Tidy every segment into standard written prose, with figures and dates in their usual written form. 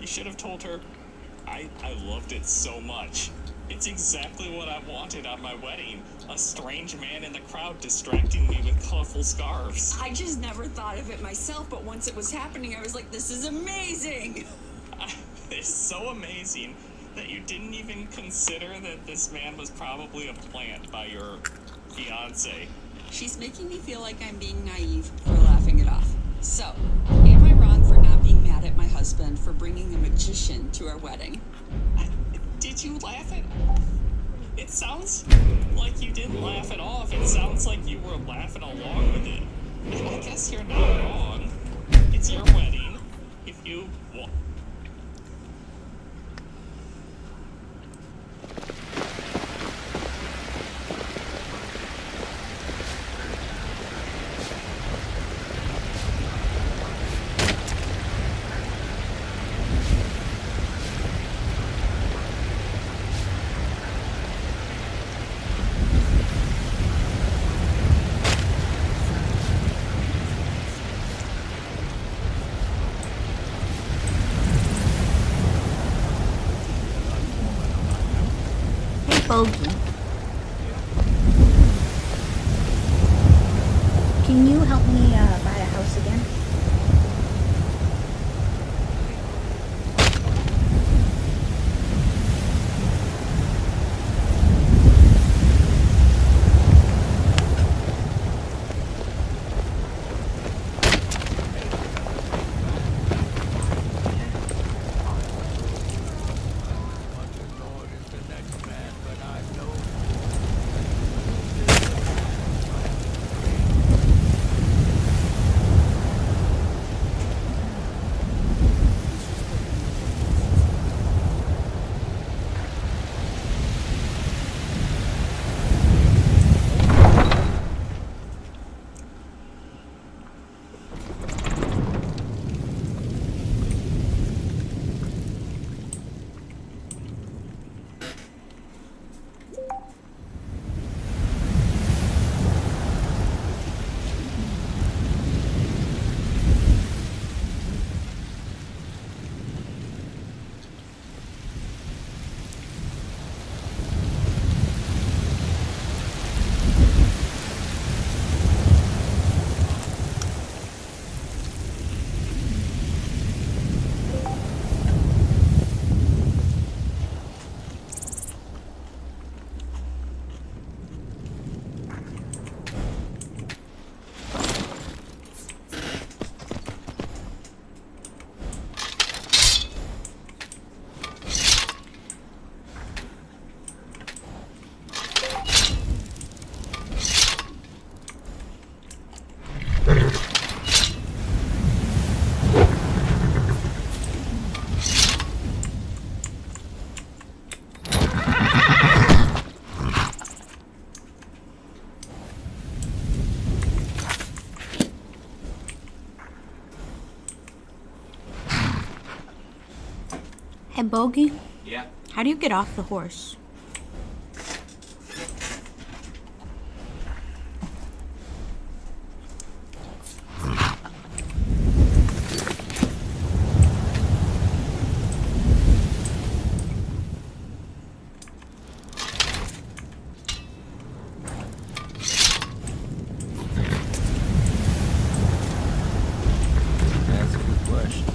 You should have told her, I loved it so much. It's exactly what I wanted on my wedding. A strange man in the crowd distracting me with colorful scarves. I just never thought of it myself, but once it was happening, I was like, this is amazing. It's so amazing that you didn't even consider that this man was probably a plant by your fiance. She's making me feel like I'm being naive for laughing it off. So, am I wrong for not being mad at my husband for bringing a magician to our wedding? Did you laugh at... It sounds like you didn't laugh it off. It sounds like you were laughing along with it. I guess you're not wrong. It's your wedding. If you want... Bogey. Can you help me buy a house again? Hey, Bogey? Yeah? How do you get off the horse? That's a good question.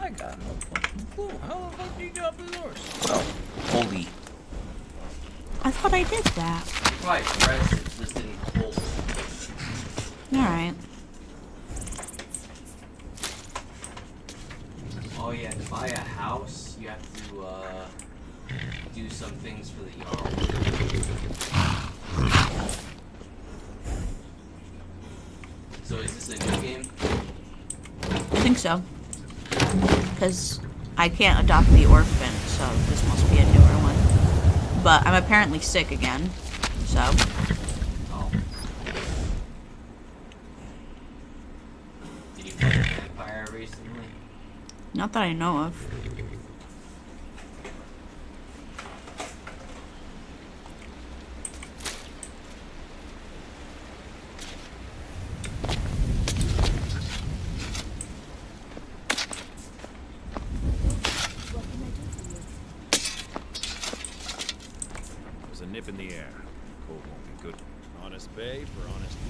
I got no fucking clue. How the fuck do you get off the horse? Well, holy. I thought I did that. Right, press this didn't hold. Alright. Oh yeah, to buy a house, you have to do some things for the yard. So is this a new game? I think so. Because I can't adopt the orphan, so this must be a newer one. But I'm apparently sick again, so... Oh. Did you play a vampire recently? Not that I know of. There's a nip in the air. Cold won't be good. Honest pay for honest work.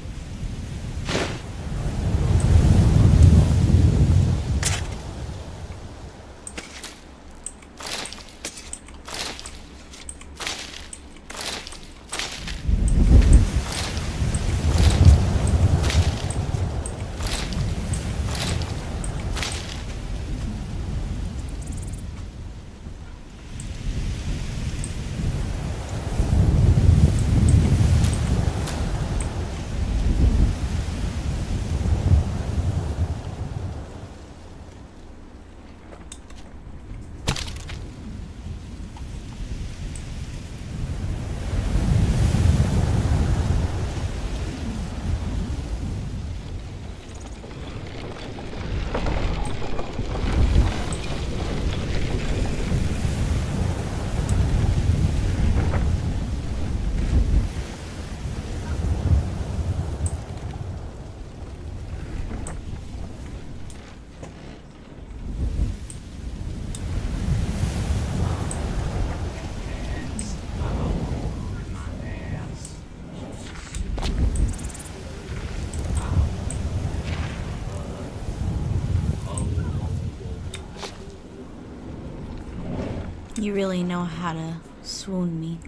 You really know how to swoon me.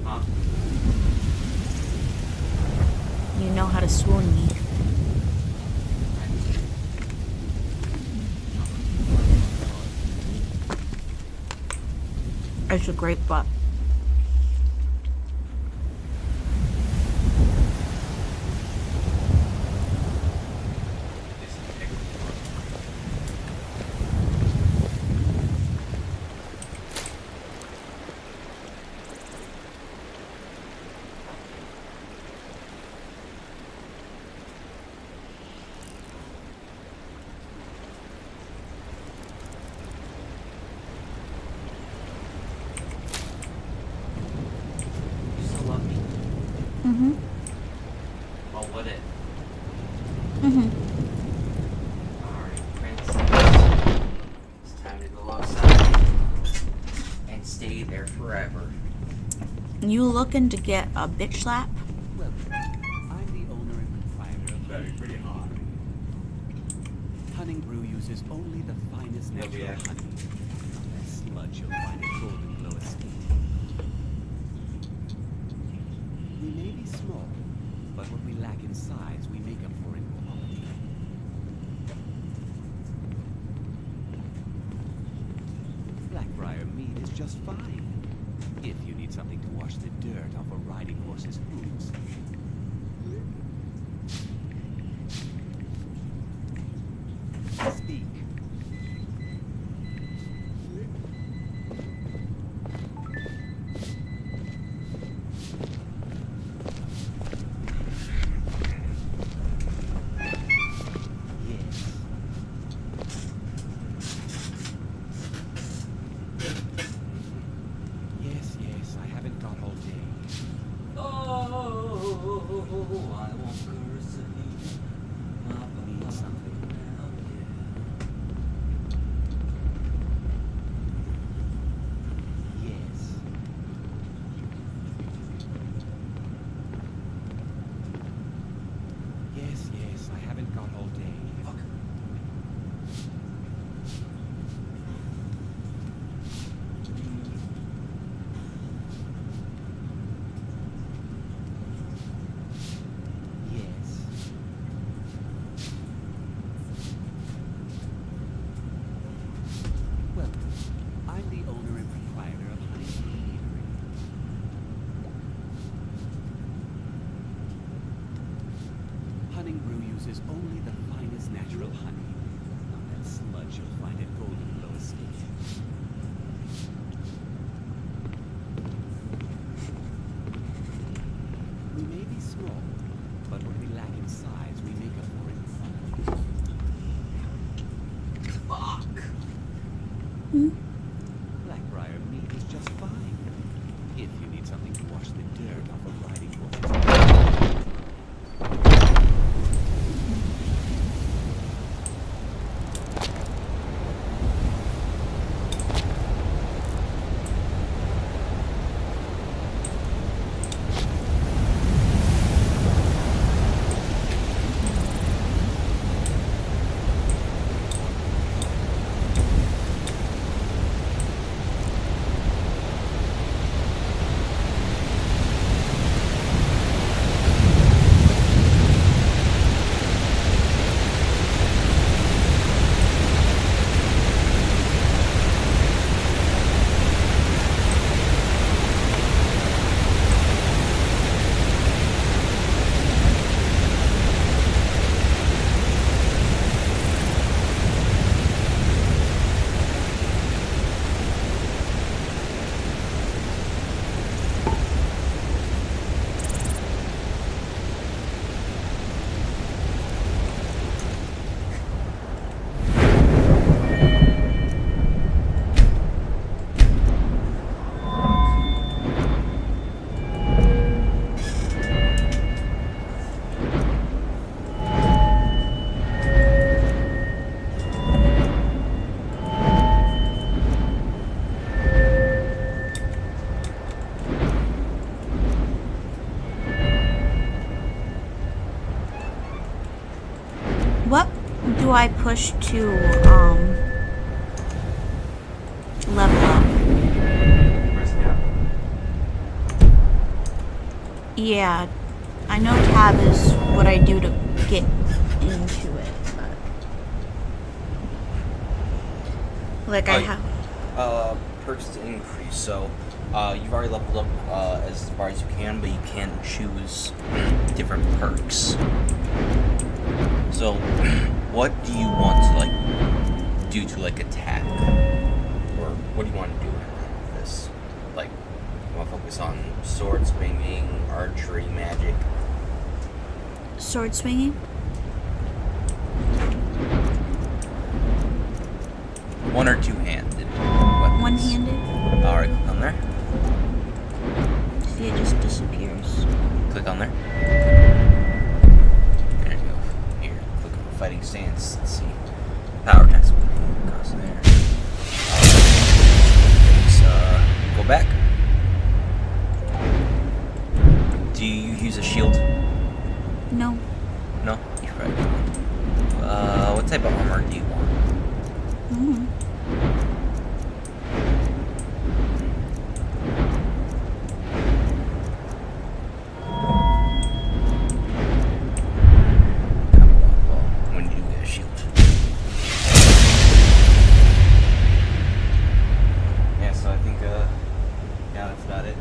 Huh? You know how to swoon me. It's a great butt. You still love me? Mm-hmm. Well, would it? Mm-hmm. Alright, Princess. It's time to go outside and stay there forever. You looking to get a bitch slap? Well, I'm the owner and proprietor of That'd be pretty hot. Hunting Brew uses only the finest No natural reaction. honey. Not that sludge you'll find at Golden Glow Estate. We may be small, but what we lack in size, we make up for in quality. Blackbriar meat is just fine. If you need something to wash the dirt off a riding horse's hooves. Speak. Yes. Yes, yes, I haven't got all day. Oh, I won't curse you. Need something. Yes. Yes, yes, I haven't got all day. Fuck. Yes. Well, I'm the owner and proprietor of Honey Brew Eatery. Hunting Brew uses only the finest natural honey. Not that sludge you'll find at Golden Glow Estate. We may be small, but what we lack in size, we make up for in quality. Fuck. Blackbriar meat is just fine. If you need something to wash the dirt off a riding horse's I push to level up? Press tab. Yeah, I know tab is what I do to get into it, but like I have. Perks to increase. So, you've already leveled up as far as you can, but you can choose different perks. So, what do you want to like do to like attack, or what do you want to do with this? Like, you want to focus on sword swinging, archery, magic? Sword swinging? One or two-handed weapons? One-handed? Alright, click on there. See, it just disappears. Click on there. There you go. Here, click on fighting stance. Let's see. Power attacks will be across there. Let's go back. Do you use a shield? No. No? You probably don't. What type of armor do you want? Mm. When do you get a shield? Yeah, so I think, yeah, that's about it.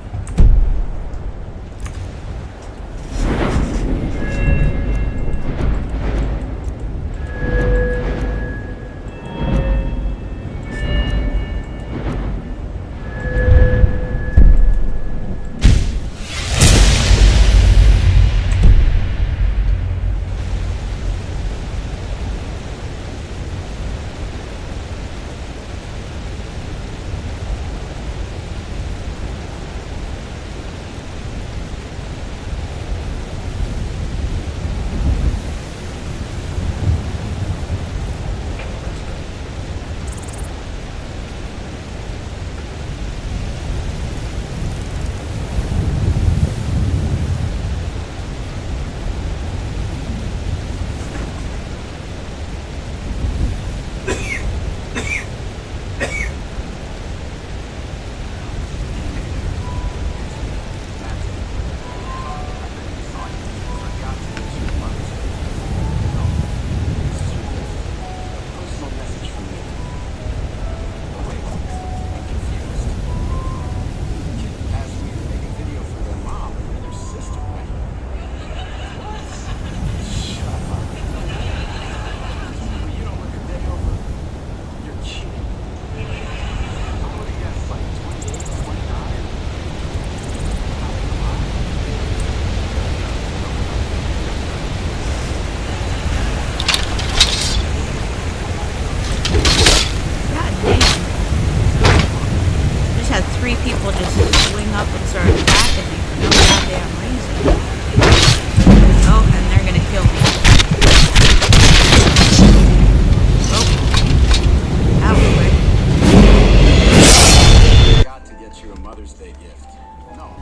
People just swing up and start attacking me for no goddamn reason. Oh, and they're gonna kill me. Oh. That was quick. Got to get you a Mother's Day gift. No,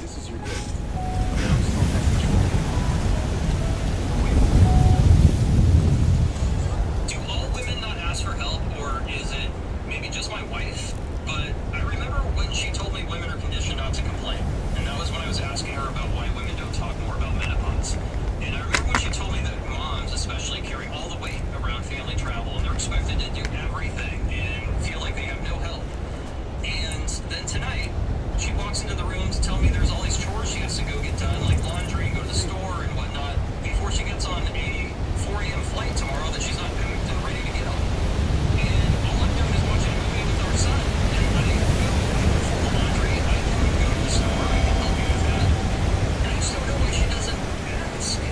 this is your gift. Personal message from me. Do all women not ask for help, or is it maybe just my wife? But I remember when she told me women are conditioned not to complain, and that was when I was asking her about why women don't talk more about menopause. And I remember when she told me that moms especially carry all the weight around family travel, and they're expected to do everything and feel like they have no help. And then tonight, she walks into the room to tell me there's all these chores she has to go get done, like laundry and go to the store and whatnot, before she gets on a 4 a.m. flight tomorrow that she's not moved and ready to get on. And all I'm doing is watching a movie with our son. I didn't go for the laundry. I didn't go to the store. I can help you with that. And I just don't know why she doesn't ask.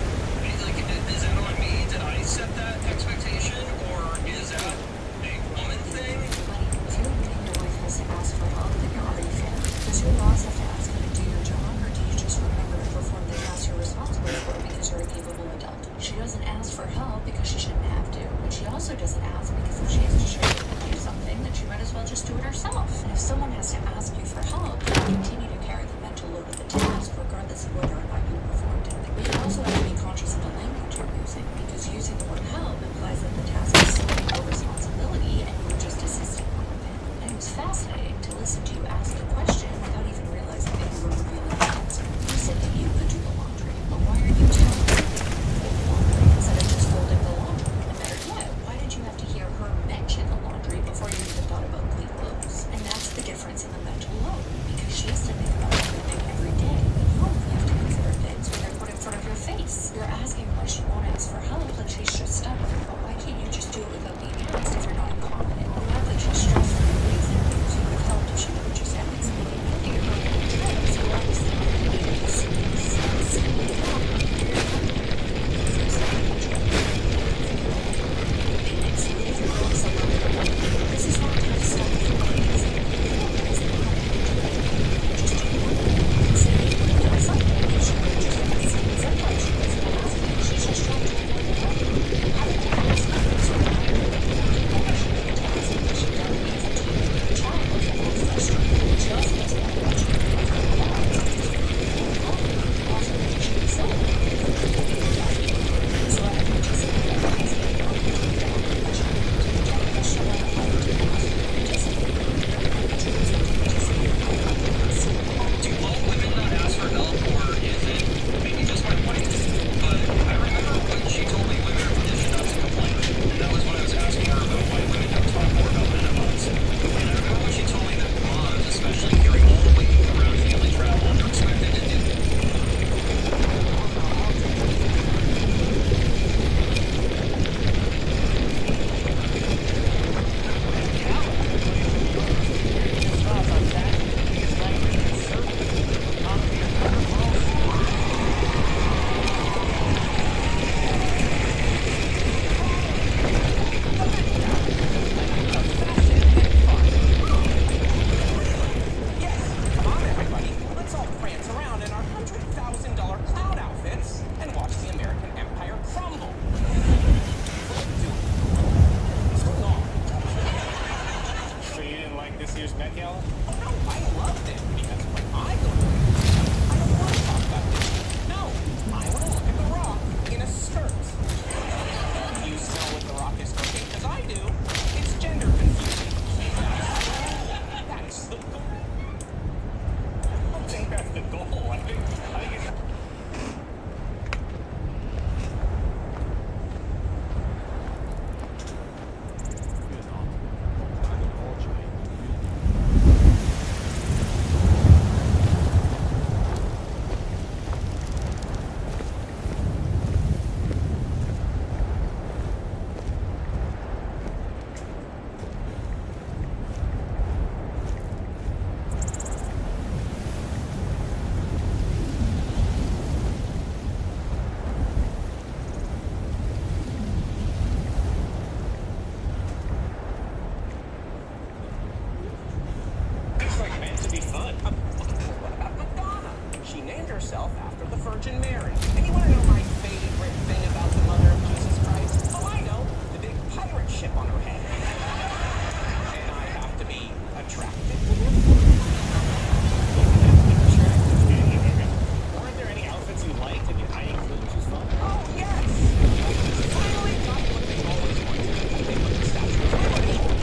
Like, is that on me? Did I set that expectation? Or is that a woman thing? If you're admitting your wife has to ask for help, then you're already failing. Does your boss have to ask you to do your job, or do you just remember to perform the tasks you're responsible for because you're a capable adult? She doesn't ask for help because she shouldn't have to, but she also doesn't ask because if she has to show you how to do something, then she might as well just do it herself. And if someone has to ask you for help, you continue to carry the mental load of the task, regardless of whether or not you performed it. But you also have to be conscious of the language you're using, because using the word help implies that the think that's the goal. I think it's like meant to be fun. What about Madonna? She named herself after the Virgin Mary. And you want to know my favorite thing about the Mother of Jesus Christ? Oh, I know. The big pirate ship on her head. And I have to be attracted to him? Weren't there any outfits you liked and you hiding food, which was fun? Oh, yes! Finally got what they always wanted. They put the Statue of Liberty in a movie.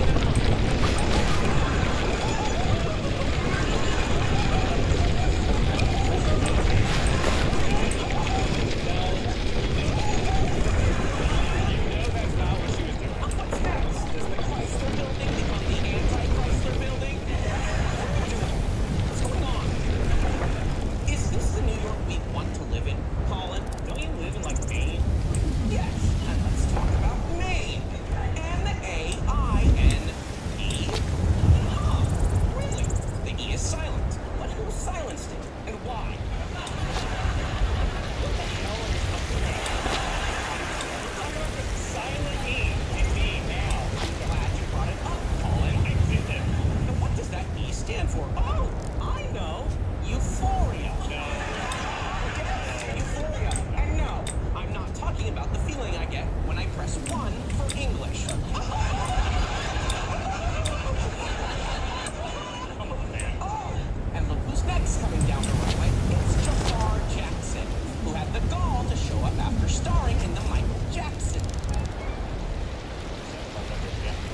What's next? Does the Chrysler Building become the Anti-Chrysler Building? What's going on? Is this the New York we want to live in, Colin? Don't you live in, like, Maine? Yes, and let's talk about Maine. M-A-I-N-E? Huh, really? The E is silent. But who silenced it, and why? Silent E in me now. Glad you brought it up, Colin. I did it. And what does that E stand for? Oh, I know. Euphoria. Euphoria. And no, I'm not talking about the feeling I get when I press 1 for English. Come on, man. Oh, and look who's next coming down the runway. It's Jafar Jackson, who had the gall to show up after starring in the Michael Jackson.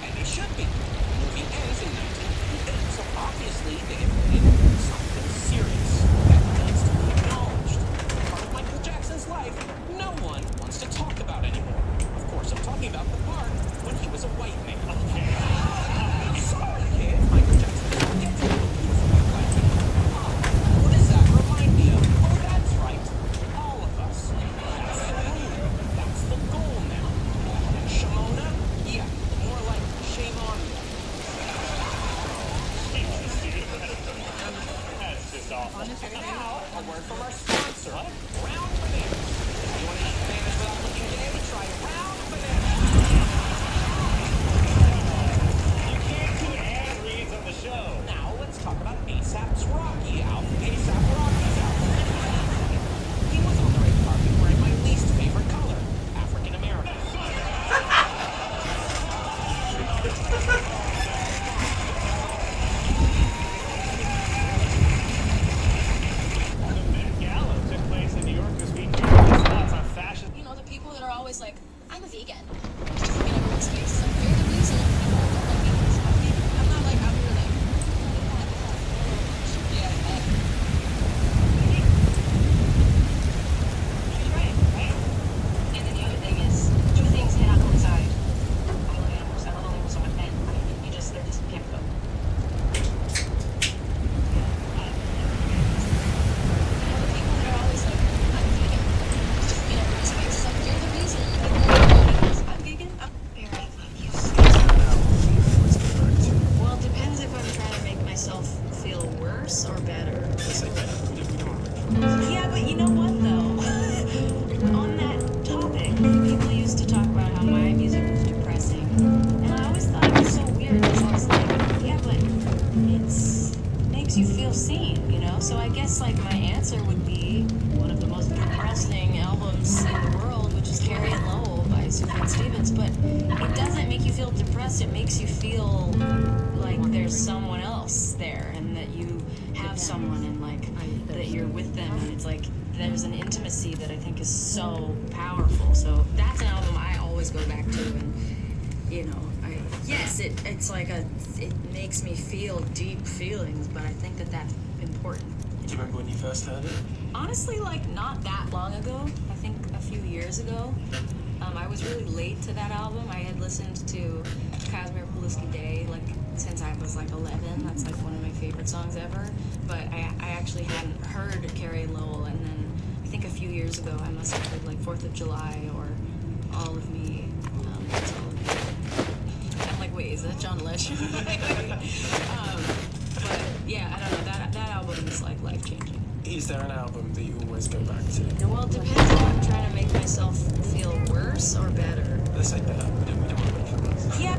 And he should be. The movie ends in 1958, so obviously they admitted something serious that needs to be acknowledged. Part of Michael Jackson's life no one wants to talk about anymore. Of course, I'm talking about the part when he was a white man. Sorry, kid. Michael Jackson didn't get to be a beautiful white black man. Who does that remind me of? Oh, that's right. All of us. That's the goal now. And Shimona? Yeah, more like shame on you. That's just awful. And now, a word from our sponsor. Round Bananas. You want to eat bananas without looking gay? Try Round Bananas. You can't do ad reads on the show. Now, let's talk about ASAP's Rocky outfit. A$AP Rocky's outfit. He was on the red carpet wearing my least favorite color, African American. The Met Gala took place in New York this weekend. There's lots of fashion. You know, the people that are always like, I'm a vegan. Just to be in everyone's face. Like, you're the reason people don't like vegans. I'm not like out here like, yeah, right. And then the other thing is, two things cannot coincide. I love animals. I love animals so much. And you just, they're just can't go. Well, it depends if I'm trying to make myself feel worse or better. Yeah, but you know what though? On that topic, people used to talk about how my music was depressing. And I always thought it was so weird because I was like, yeah, but it's makes you feel seen, you know? So I guess like my answer would be one of the most depressing albums in the world, which is Carrie and Lowell by Sufjan Stevens. But it doesn't make you feel depressed, it makes you feel like there's someone else there and that you have someone and like that you're with them and it's like there's an intimacy that I think is so powerful. So that's an album I always go back to and you know, it's like it makes me feel deep feelings, but I think that that's important Do you remember when you first heard it? Honestly, like, not that long ago. I think a few years ago. I was really late to that album. I had listened to Kazimierz Pulaski Day, like, since I was, like, 11. That's, like, one of my favorite songs ever. But I actually hadn't heard Carrie Lowell, and then I think a few years ago I must have heard, like, 4th of July or All of Me. That's All of Me. I'm like, wait, is that John Legend? But, yeah, I don't know. That album is, like, life-changing. Is there an album that you always go back to? Well, it depends if I'm trying to make myself feel worse or better. Let's say better. We don't want to make you worse. Yeah.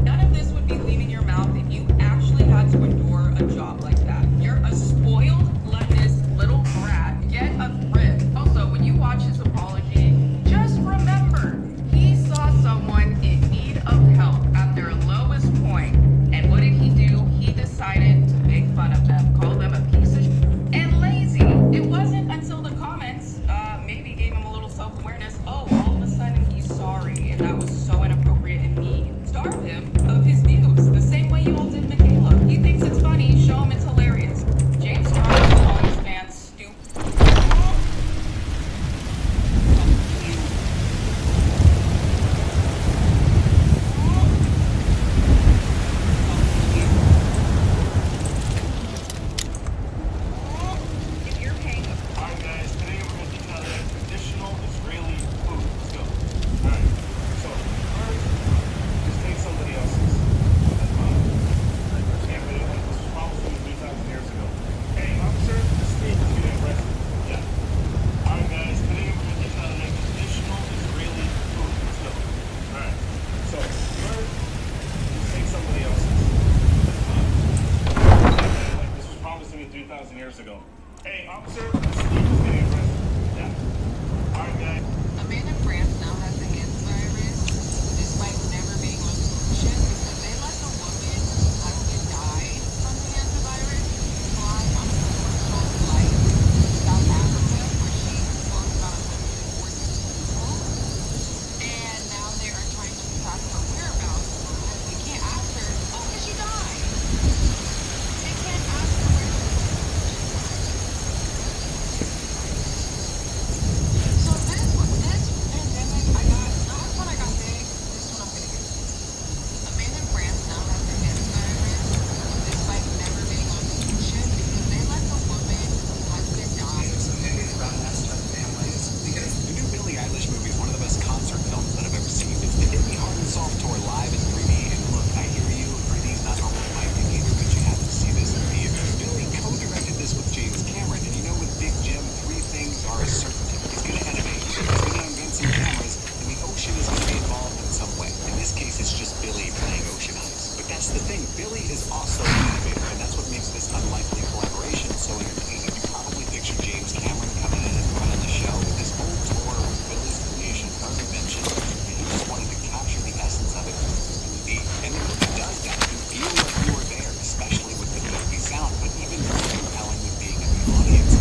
None of this would be leaving your mouth if you actually had to 2,000 years ago. Hey, officer, this is getting aggressive. Yeah. Alright, guys. Amanda France now has the Hands virus, despite never being on suspicion because they let the woman who husband died from the Hands virus fly on a commercial flight to South Africa where she exposed about 140 people. And now they are trying to track her whereabouts because they can't ask her, oh, did she die? They can't ask her where she died. So this pandemic, I got, last one I got big, this one I'm gonna get. Amanda France now has the Hands virus, despite never being on suspicion because they let the woman whose husband died. The new Billie Eilish movie is one of the best concert films that I've ever seen. It's the Hit Me Hard and Soft tour live in 3D. And look, I hear you, 3D's not normally my thing either, but you have to see this in theaters. Billie co-directed this with James Cameron, and you know with Big Jim, 3 things are a certainty. He's gonna animate, he's gonna invent some cameras, and the ocean is gonna be involved in some way. In this case, it's just Billie playing Ocean Eyes. But that's the thing, Billie is also an innovator, and that's what makes this unlikely collaboration so entertaining. You probably picture James Cameron coming in and running the show, but this whole tour was Billie's creation, her invention, and he just wanted to capture the essence of it in 3D. And the movie does that. You feel like you were there, especially with the Dolby sound, but even more compelling than being in the audience,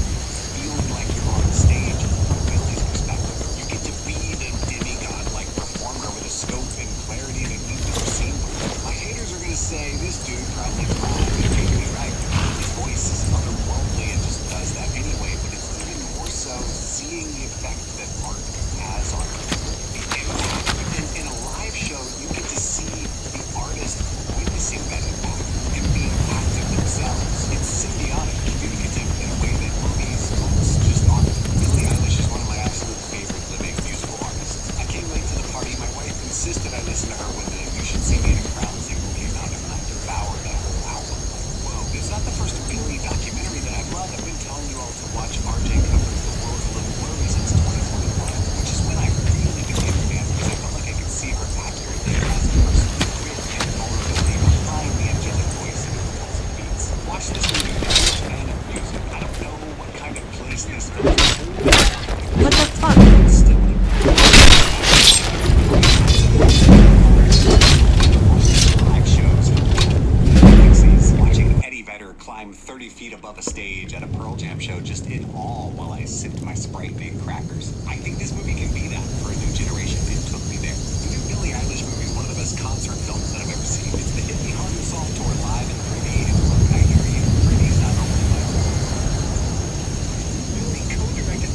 feeling like you're on stage from Billie's perspective. You get to be the demigod-like performer with a scope and clarity that you've never seen before. My haters are gonna say this dude probably cried. They're taking me right. His voice is otherworldly and just does that anyway, but it's even more so seeing the effect that art has on the impact. In a live show, you get to see the artist witnessing that impact and being active themselves. It's symbiotic, communicative in a way that movies almost just aren't. Billie Eilish is one of my absolute favorite living musical artists. I came late to the party. My wife insisted I listen to her when the You Should See Me in a Crowd single came out, and I devoured that whole album. Whoa, it's not the first Billie documentary that I've loved. I've been telling you all to watch RJ Covers The World's a Little Blurry since 2021, which is when I really became a fan because I felt like I could see her accurately as a person. Grit and vulnerability behind the angelic voice and impulsive beats. Watch this movie if you're a fan of music. I don't know what kind of place this film is. What the fuck? Live shows. Pixies, watching Eddie Vedder climb 30 feet above a stage at a Pearl Jam show just in awe while I sipped my Sprite named Crackers. I think this movie can be that for a new generation. It took me there. The new Billie Eilish movie is one of the best concert films that I've ever seen. It's the Hit Me Hard and Soft tour live in 3D. And look, I hear you. 3D's not normally my thing. Billie co-directed.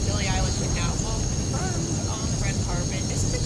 Billie Eilish is now well confirmed on the red carpet. This is a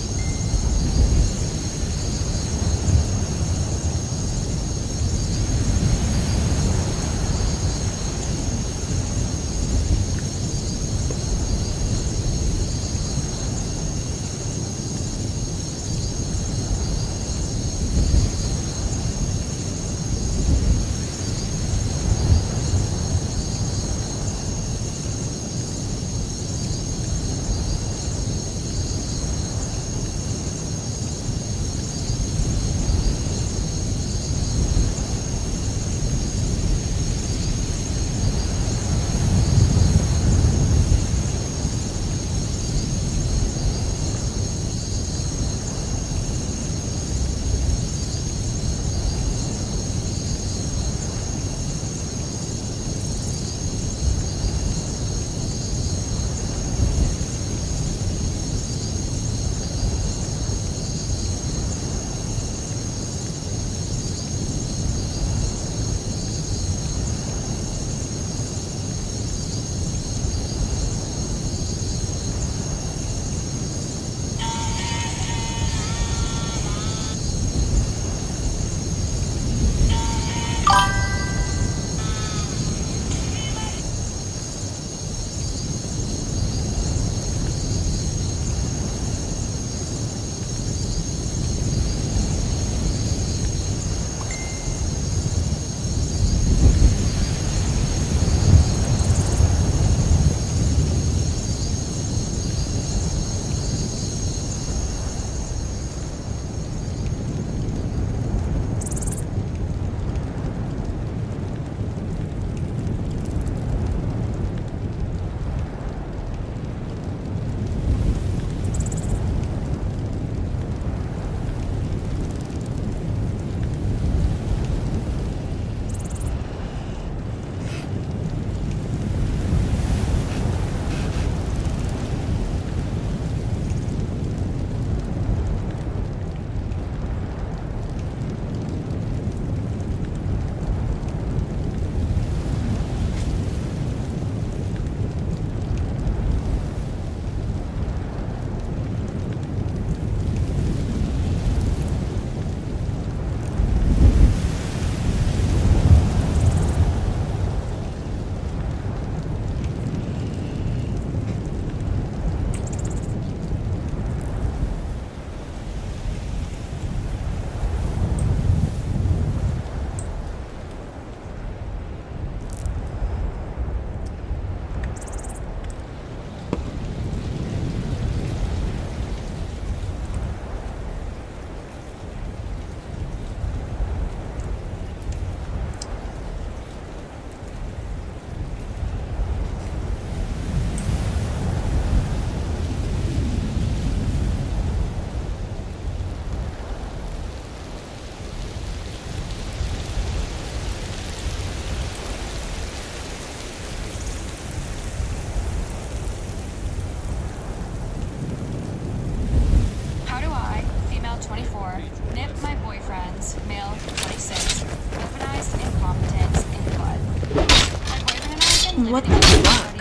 What the fuck?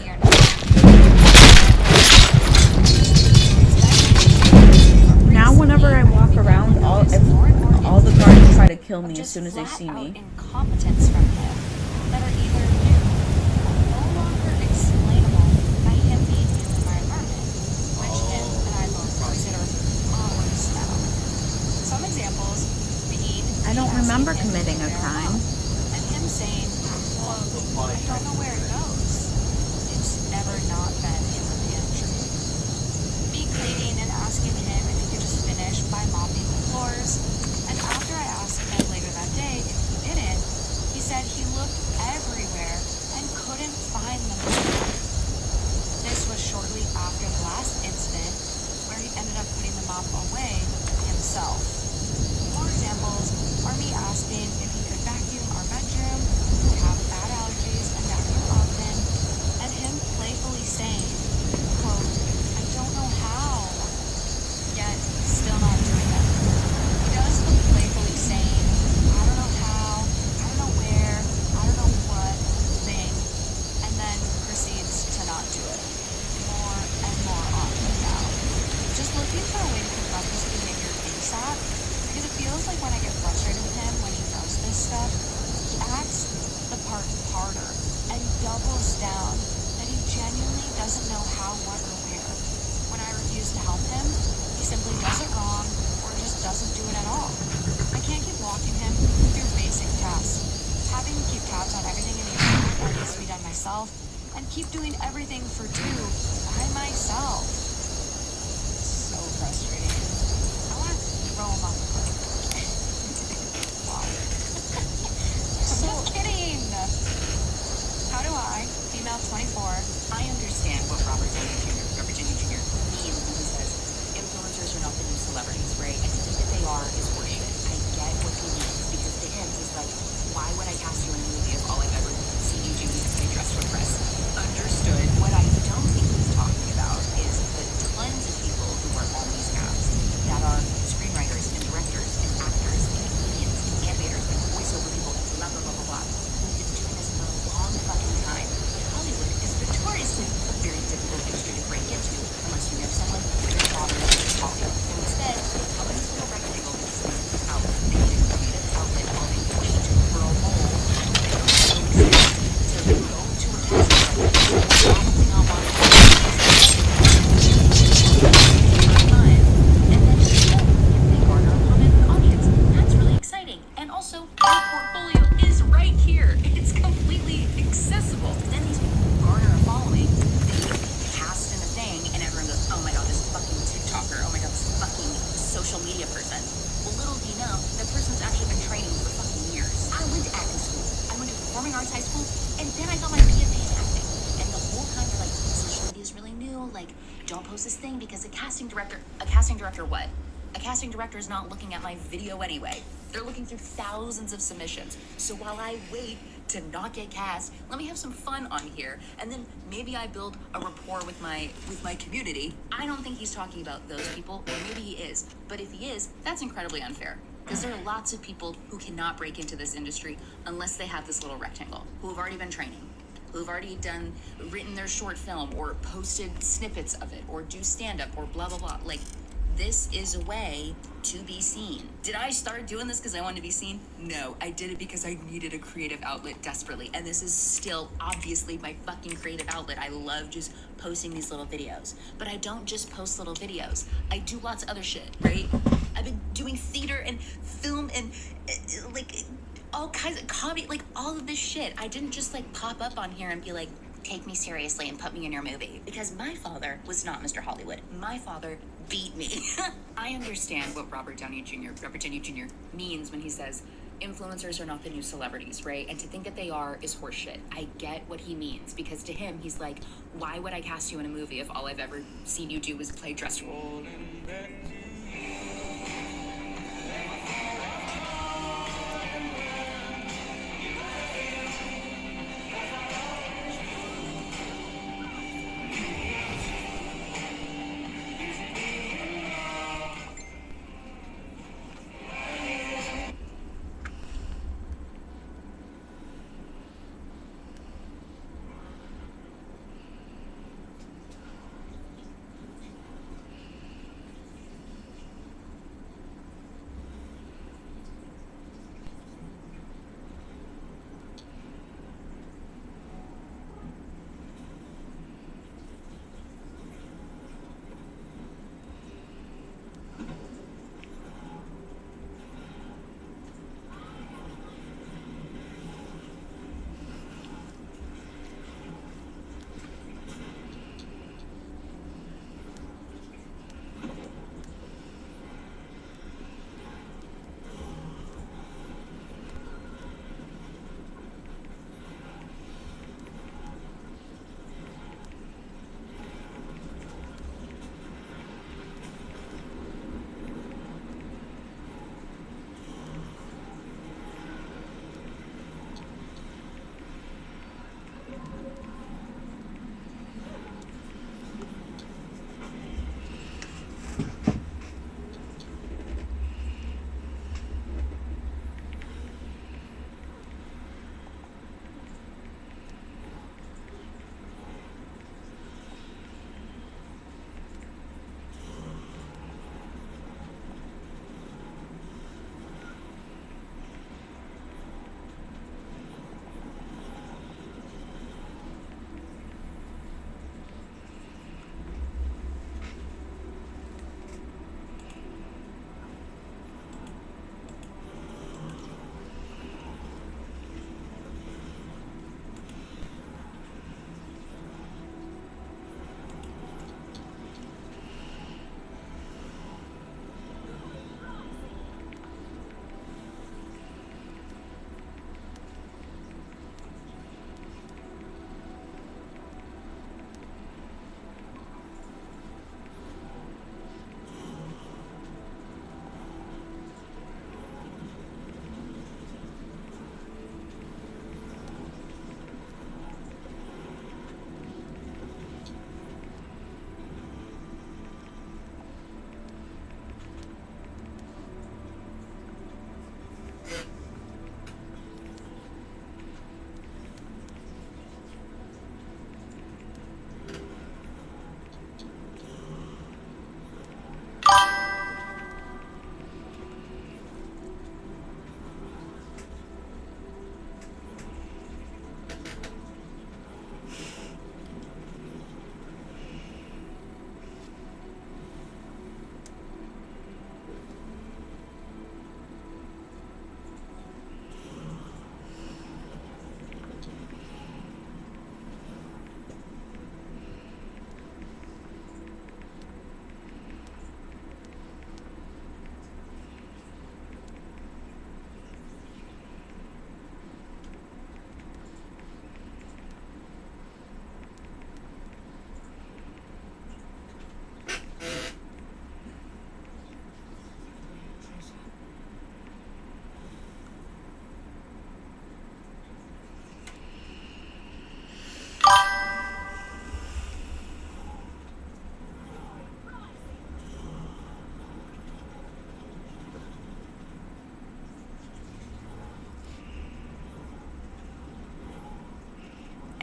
Now whenever I walk around, all the guards try to kill me as soon as they see me. Incompetence from him that are either new or no longer explainable by him being new in my environment, which him and I both consider hours now. Some examples being I don't me remember asking him committing a where crime. and him saying, well, I don't know where it goes. It's never not been in the pantry. Me cleaning and asking him if he could just finish by mopping the floors. And after I asked him later that day if he didn't, he said he looked everywhere and couldn't find the mop. This was shortly after the last incident where he ended up putting the mop away himself. More examples are me asking if he could vacuum our bedroom. We have bad allergies and vacuum often, and him playfully saying, quote, I don't know how, yet still not doing it. He does the playfully saying, I don't know how, I don't know where, I don't know what thing, and then proceeds to not do it. More and more often now. Just looking for a way to confront this behavior ASAP, because it feels like when I get frustrated with him when he does this stuff, he acts the part harder and doubles down that he genuinely doesn't know how, what, or where. When I refuse to help him, he simply does it wrong or just doesn't do it at all. I can't keep walking him through basic tasks, having to keep tabs on everything in the environment that needs to be done myself, and keep doing everything for two by myself. So frustrating. I want to throw him off the cliff. Wow. I'm just kidding. How do I, female 24, I understand what Robert Downey Jr., means when he says influencers are not the new celebrities, right? And to think that they are is horseshit. I get what he means because to him, he's like, why would I cast you in a movie if all I've ever seen you do is play dress for press? Understood. What I don't think he's talking about is the tons of people who are on these casts that are screenwriters and directors and actors and comedians and animators and voiceover people and blah, blah, blah, blah, blah, who've been doing this for a long fucking time. But Hollywood is notoriously a very difficult industry to break into unless you know someone with your father is talking. So instead, they come in this little rectangle with this thing out. They need a creative outlet while they wait for a role that they don't know exists. So they go to a casting director, probably not one of them, and then they garner a comment with audience. That's really exciting. And also, my portfolio is right here. It's completely accessible. Then these people garner a following, they cast in a thing, and everyone goes, oh my god, this fucking TikToker, oh my god, this fucking social media person. Well, little do you know, that person's actually been training for fucking years. I went to acting school. I went to performing arts high school, and then I got my BFA in acting. And the whole time they're like, social media is really new, like, don't post this thing because a casting director what? A casting director is not looking at my video anyway. They're looking through thousands of submissions. So while I wait to not get cast, let me have some fun on here, and then maybe I build a rapport with my community. I don't think he's talking about those people, or maybe he is. But if he is, that's incredibly unfair. Because there are lots of people who cannot break into this industry unless they have this little rectangle, who have already been training, who've already written their short film, or posted snippets of it, or do stand-up, or blah, blah, blah. Like, this is a way to be seen. Did I start doing this because I wanted to be seen? No, I did it because I needed a creative outlet desperately. And this is still obviously my fucking creative outlet. I love just posting these little videos. But I don't just post little videos. I do lots of other shit, right? I've been doing theater and film and like all kinds of comedy, like all of this shit. I didn't just like pop up on here and be like, take me seriously and put me in your movie. Because my father was not Mr. Hollywood. My father beat me. I understand what Robert Downey Jr. means when he says influencers are not the new celebrities, right? And to think that they are is horseshit. I get what he means, because to him, he's like, why would I cast you in a movie if all I've ever seen you do is play dress role?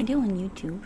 do on YouTube.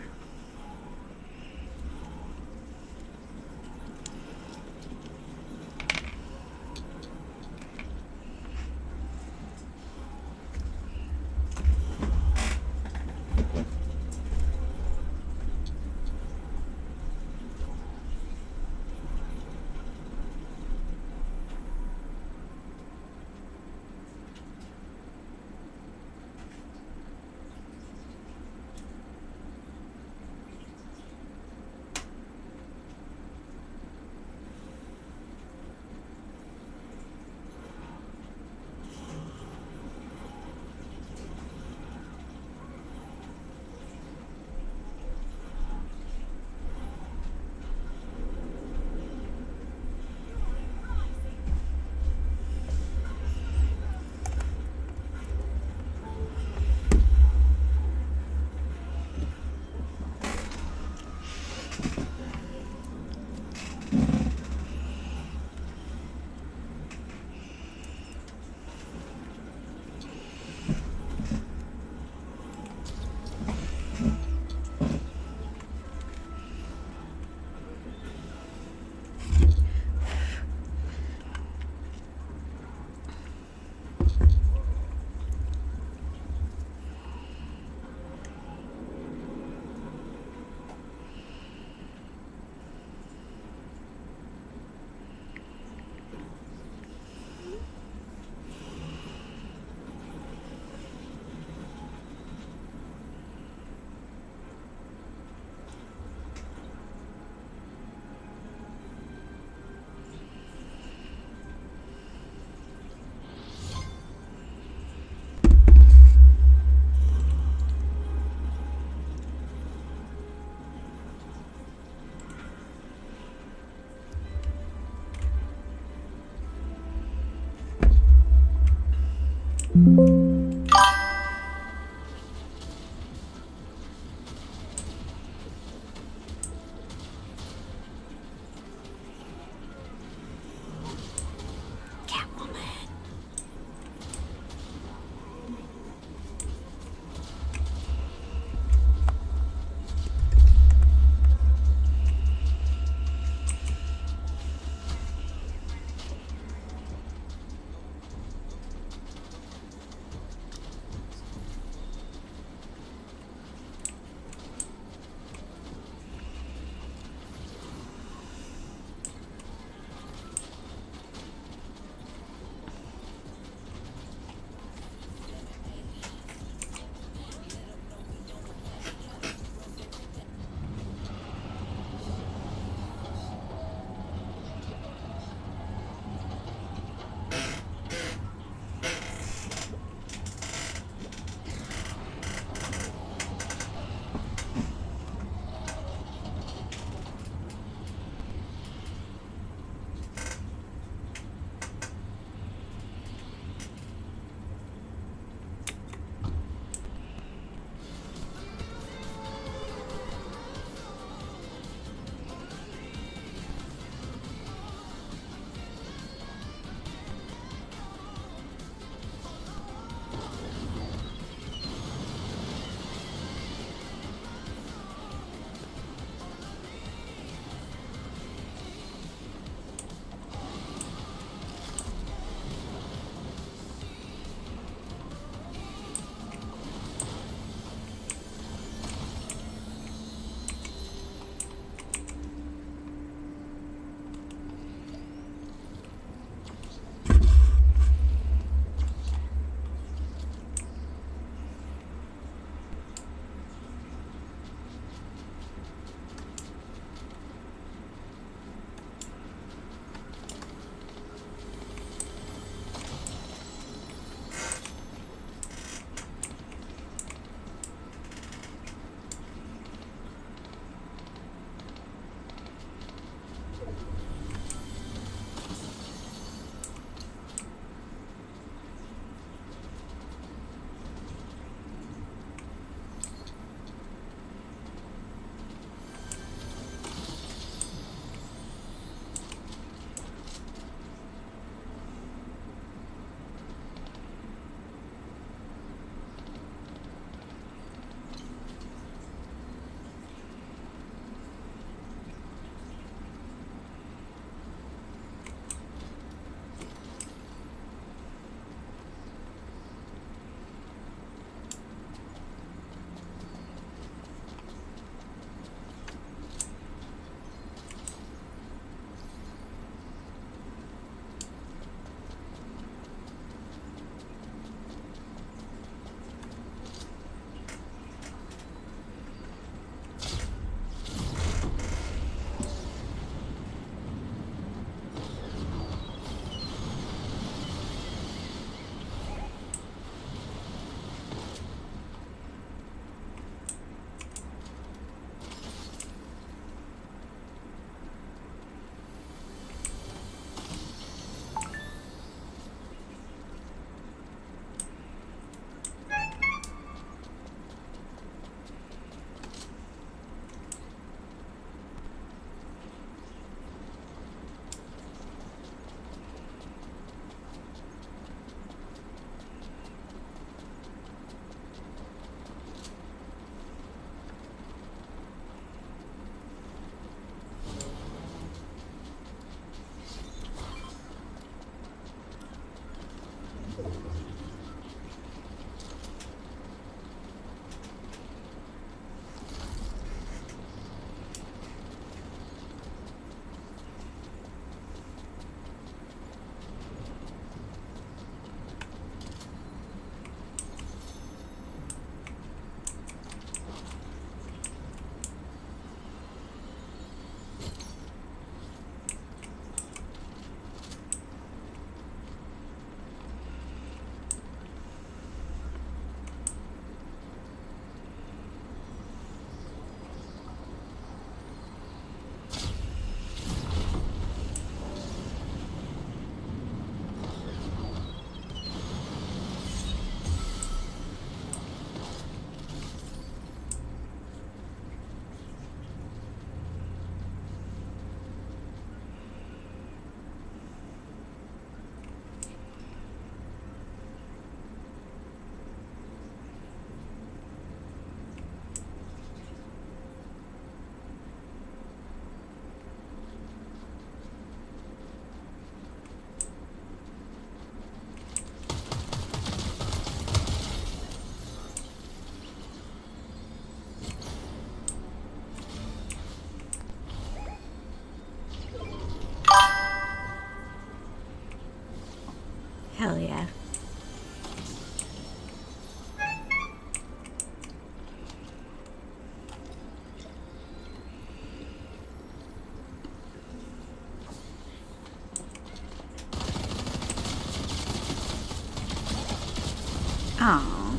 Oh,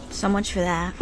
so much for that.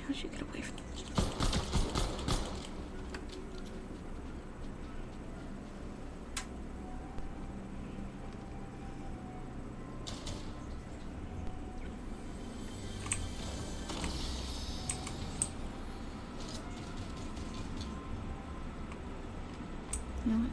How did you get away from this? You know what?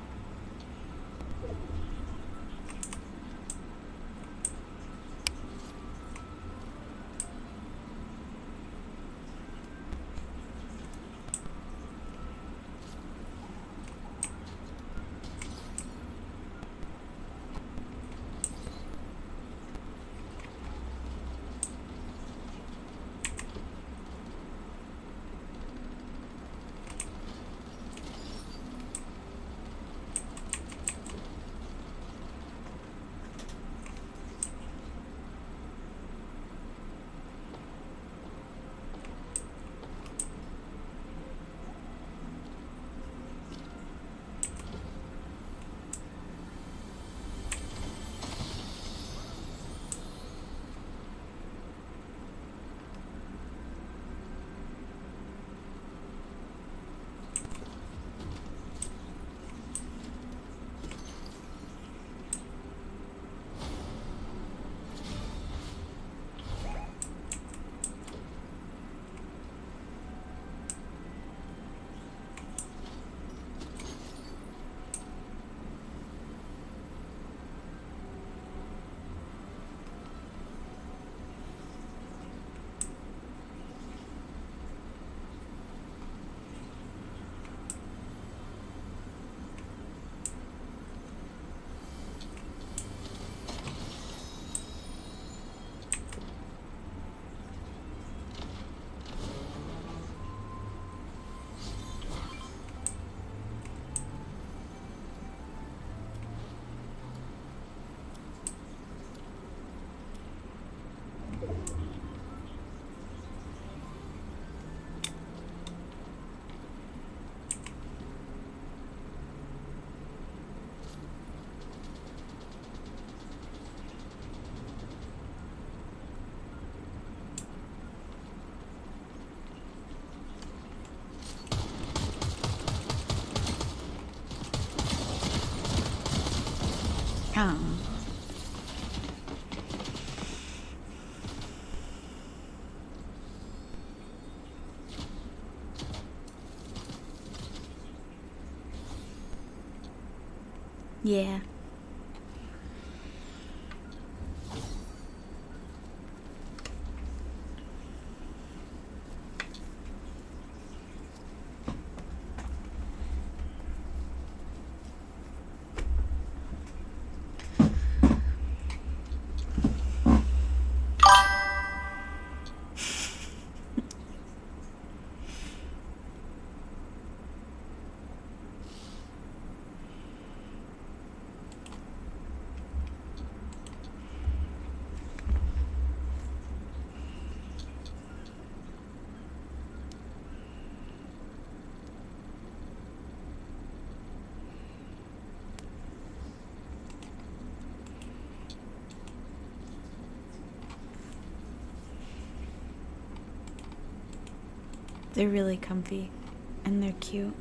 Oh. Yeah. They're really comfy and they're cute.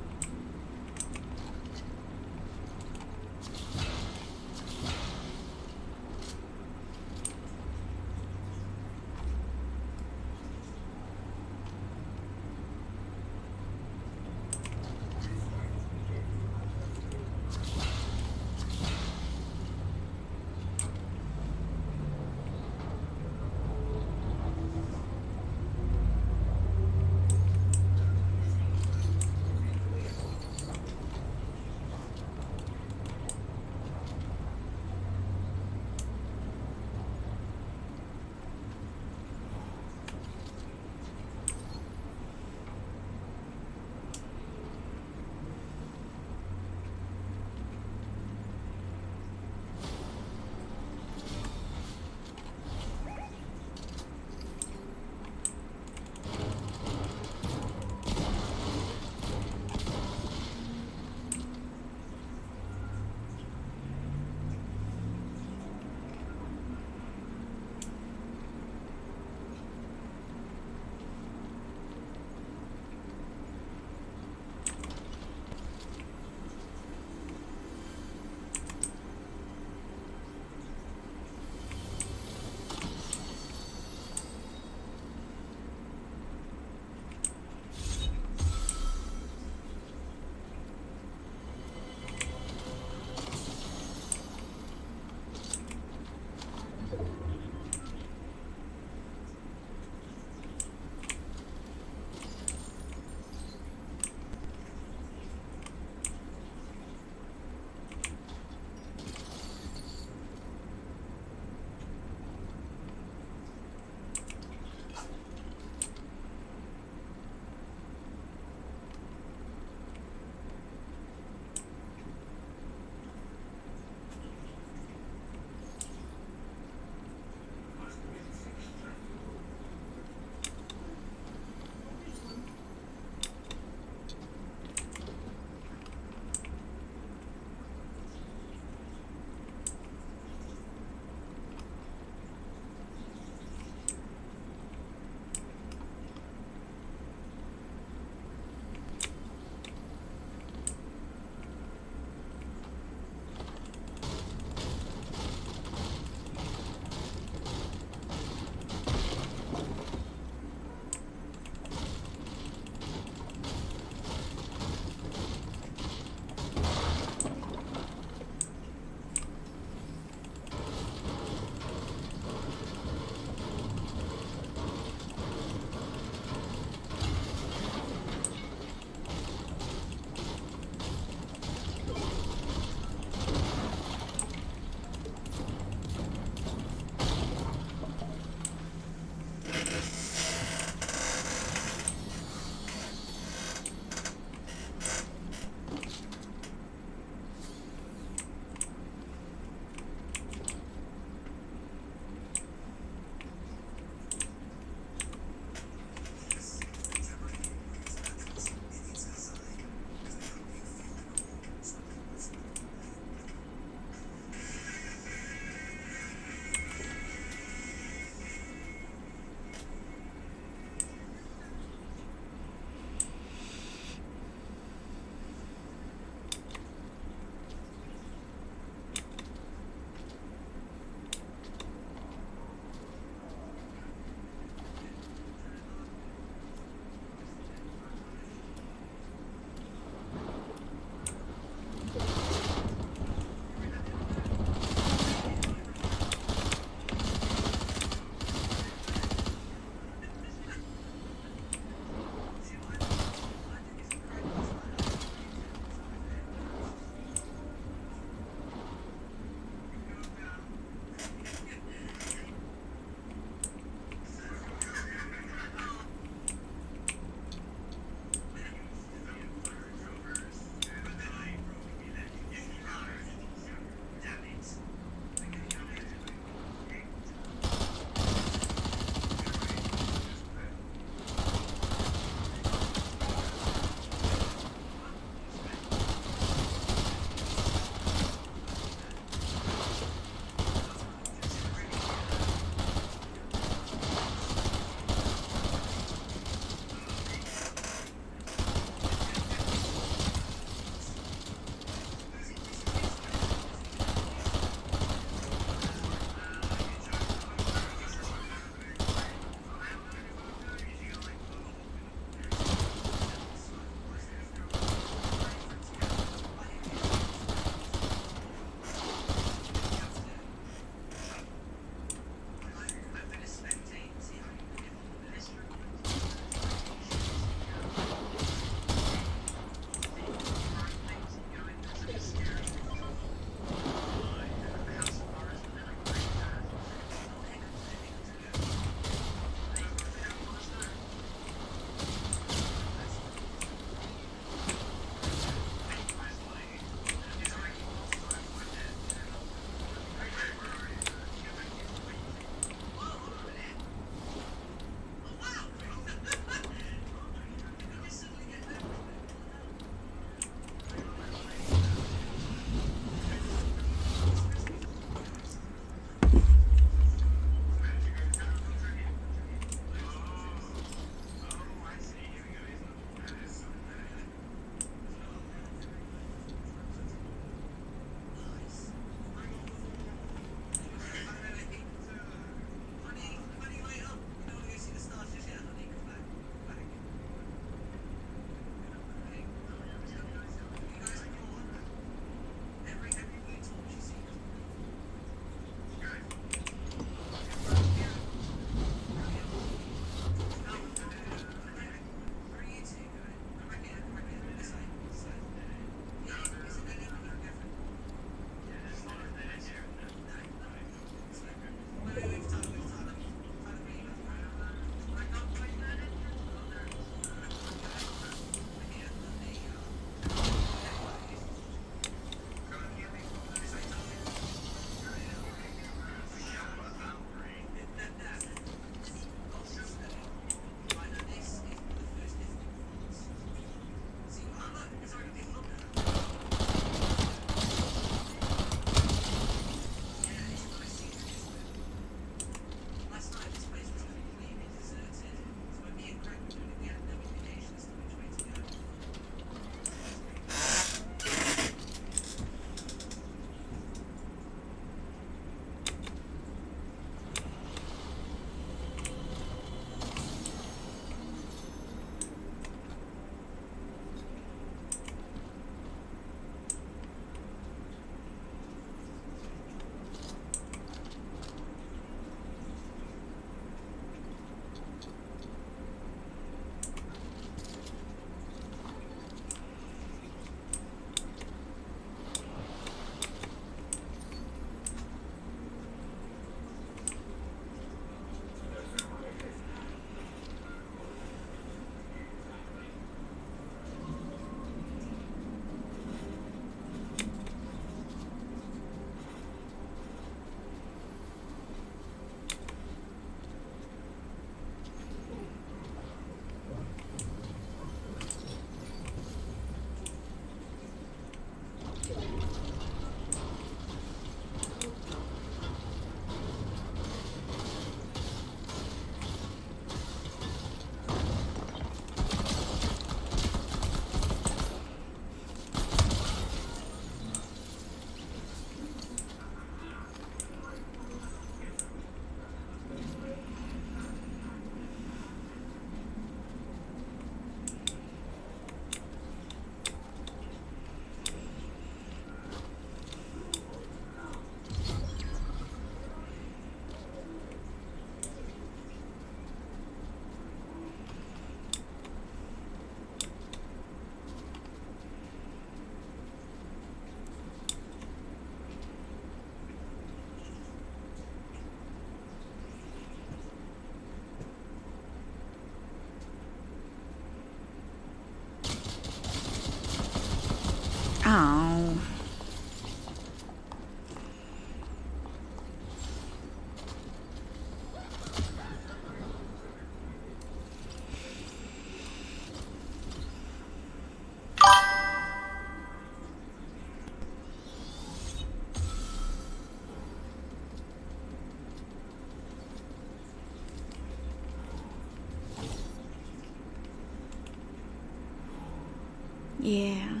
Yeah.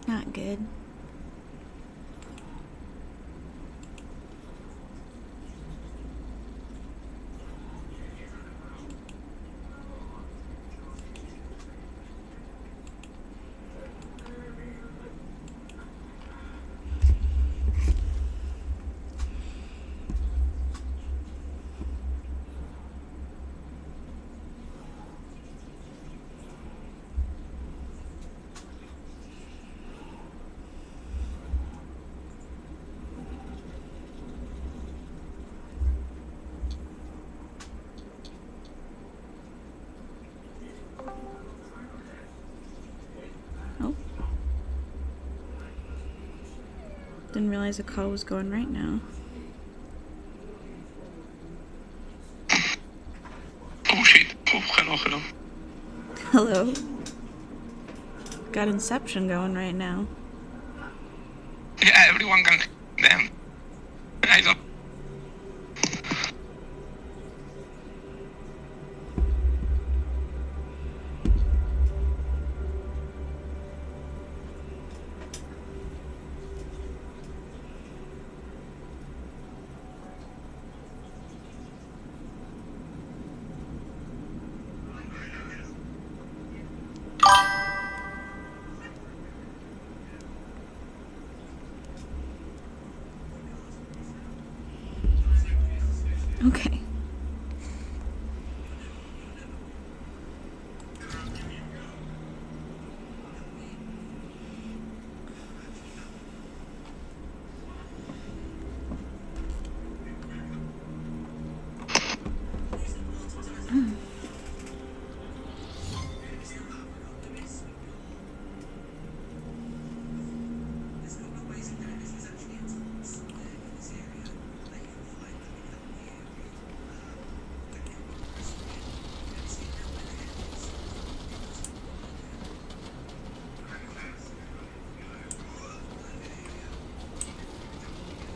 Not good. Oh. Didn't realize a call was going right now. Oh shit. Oh, hello. Hello. Got Inception going right now. Yeah, everyone can them. I love. Okay.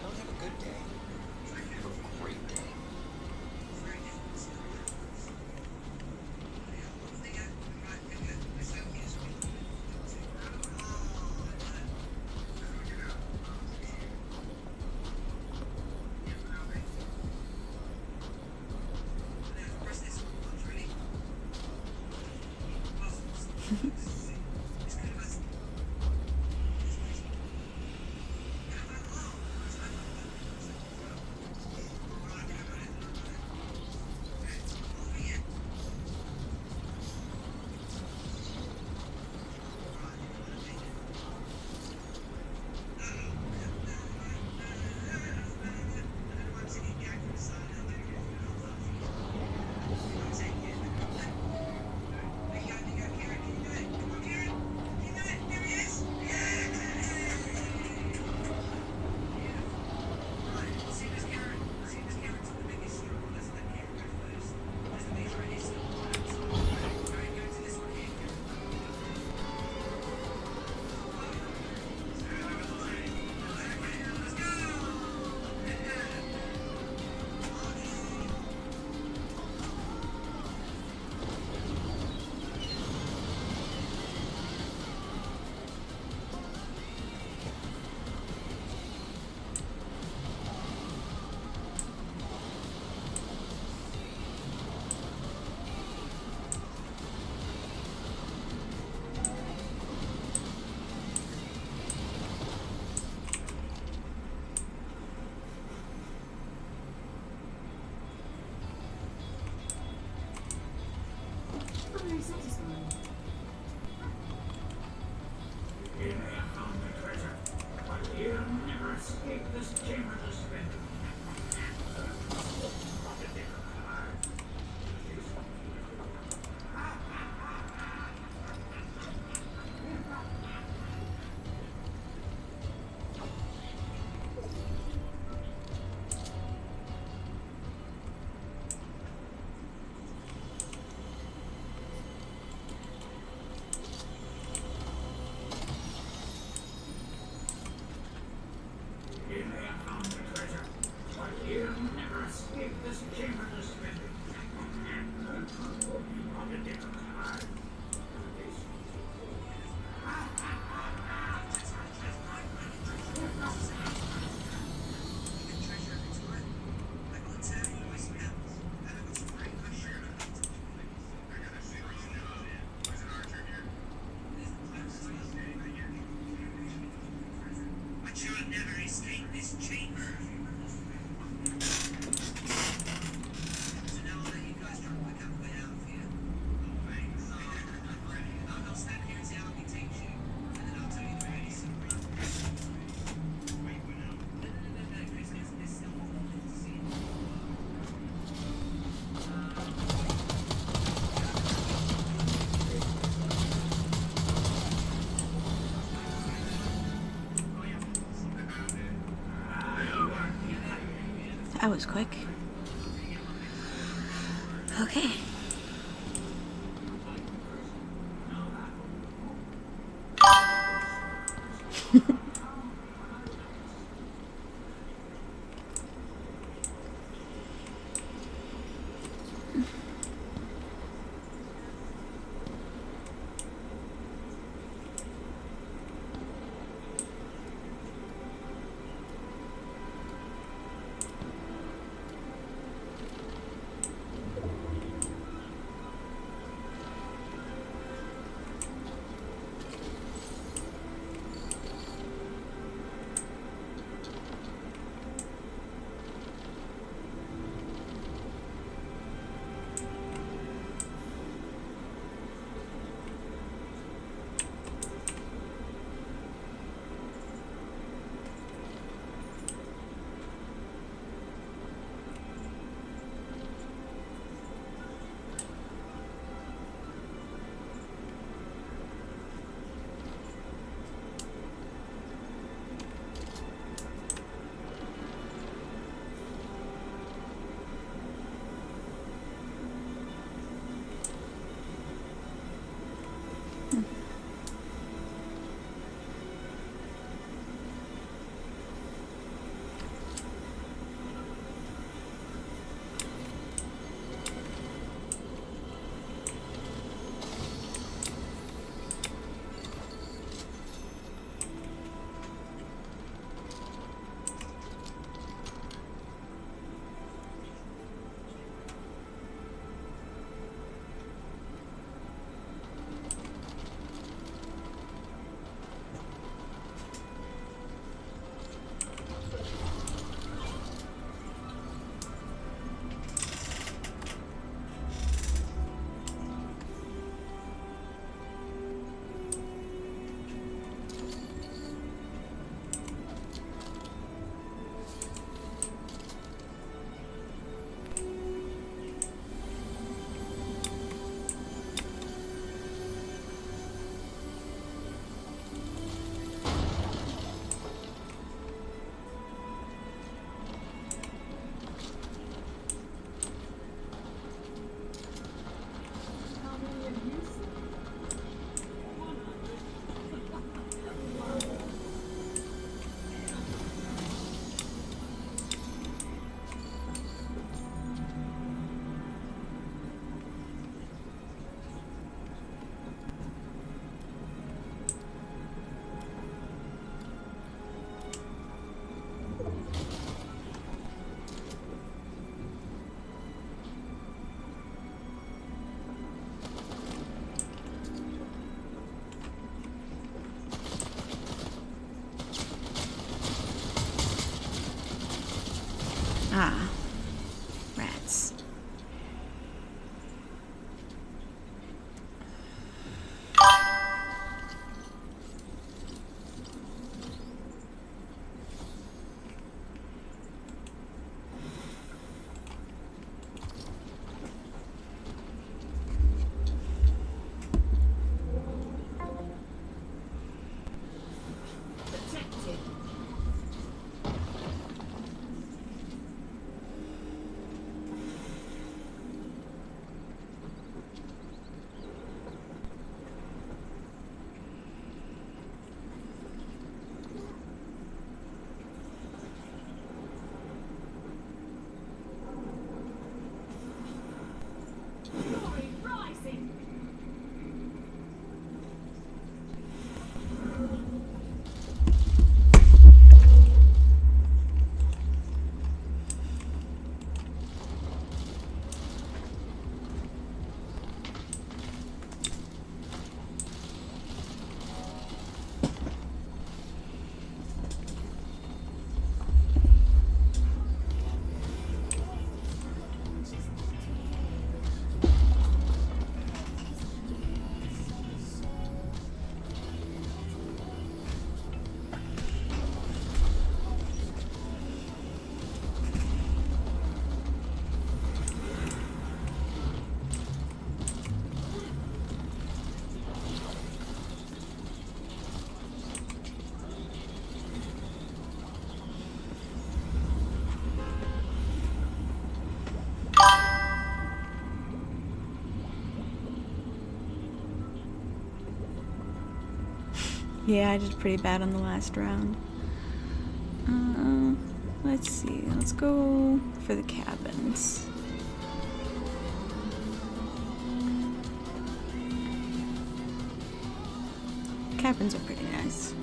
Don't have a good day. Have a great day. That was quick. Okay. Ah, rats. Yeah, I did pretty bad on the last round. Let's see. Let's go for the cabins. Cabins are pretty nice.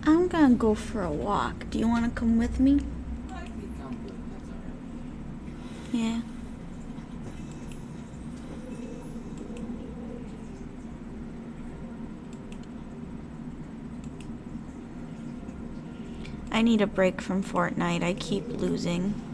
I'm gonna go for a walk. Do you want to come with me? Yeah. I need a break from Fortnite. I keep losing.